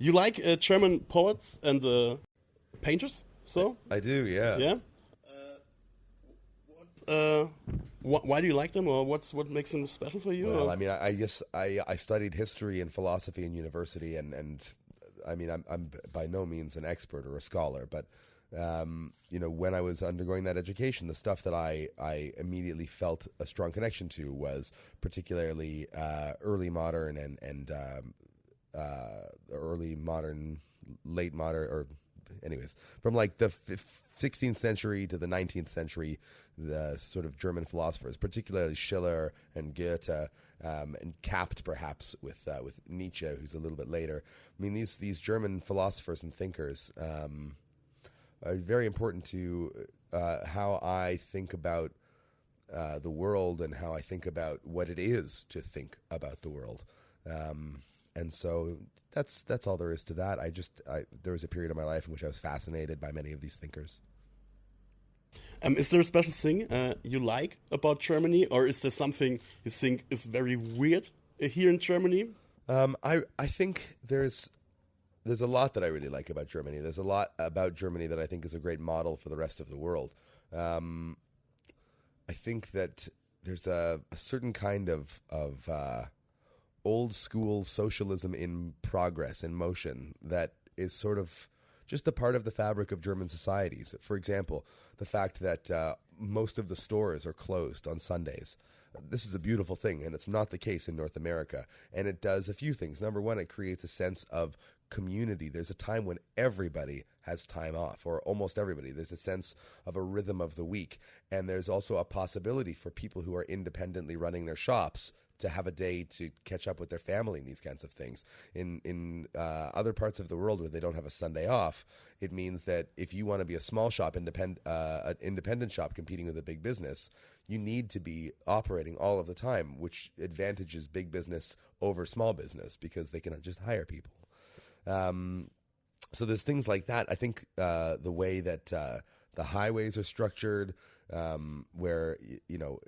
You like German poets and painters? So I do, yeah. yeah. Why do you like them, or what makes them special for you? Well, or? I mean, I guess I studied history and philosophy in university, and I mean, I'm by no means an expert or a scholar, but you know, when I was undergoing that education, the stuff that I immediately felt a strong connection to was particularly early modern and early modern, late modern, or anyways, from like the 16th century to the 19th century, the sort of German philosophers, particularly Schiller and Goethe, and capped perhaps with Nietzsche, who's a little bit later. I mean, these German philosophers and thinkers are very important to how I think about the world and how I think about what it is to think about the world. And so that's all there is to that. There was a period of my life in which I was fascinated by many of these thinkers. Is there a special thing you like about Germany, or is there something you think is very weird here in Germany? I think there's a lot that I really like about Germany. There's a lot about Germany that I think is a great model for the rest of the world. I think that there's a certain kind of old school socialism in progress, in motion, that is sort of just a part of the fabric of German societies. For example, the fact that most of the stores are closed on Sundays. This is a beautiful thing, and it's not the case in North America. And it does a few things. Number one, it creates a sense of community. There's a time when everybody has time off, or almost everybody. There's a sense of a rhythm of the week. And there's also a possibility for people who are independently running their shops to have a day to catch up with their family and these kinds of things. In other parts of the world where they don't have a Sunday off, it means that if you want to be a small shop, an independent shop competing with a big business, you need to be operating all of the time, which advantages big business over small business because they can just hire people. So there's things like that. I think the way that the highways are structured, where, you know,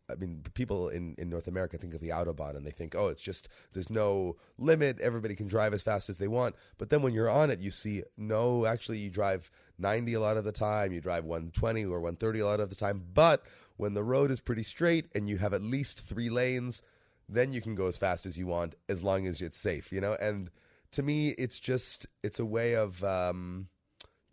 I mean, people in North America think of the Autobahn and they think, oh, it's just, there's no limit, everybody can drive as fast as they want. But then when you're on it, you see, no, actually you drive 90 a lot of the time, you drive 120 or 130 a lot of the time. But when the road is pretty straight and you have at least 3 lanes, then you can go as fast as you want, as long as it's safe, you know? And to me, it's a way of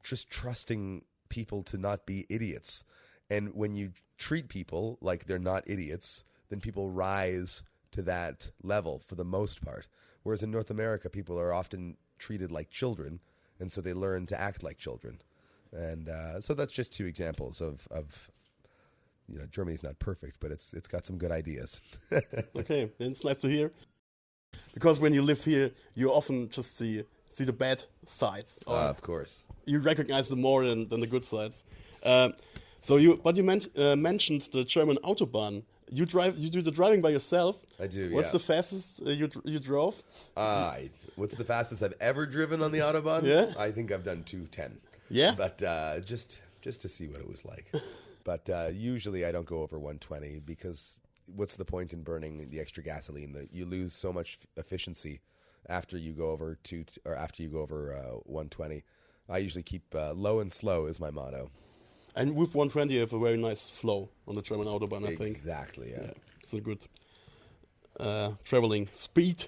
just trusting people to not be idiots. And when you treat people like they're not idiots, then people rise to that level for the most part. Whereas in North America, people are often treated like children, and so they learn to act like children. And so that's just 2 examples of you know, Germany's not perfect, but it's got some good ideas. Okay, it's nice to hear. Because when you live here, you often just see the bad sides. Of course. You recognize them more than the good sides. So you mentioned the German Autobahn. You do the driving by yourself. I do. What's the fastest you drove? What's the fastest I've ever driven on the Autobahn? Yeah. I think I've done 210. Yeah. But just to see what it was like. But usually I don't go over 120 because what's the point in burning the extra gasoline? That you lose so much efficiency after you go over 120. I usually keep low and slow is my motto. And with 120, you have a very nice flow on the German Autobahn, I think. Exactly, yeah. It's a good traveling speed.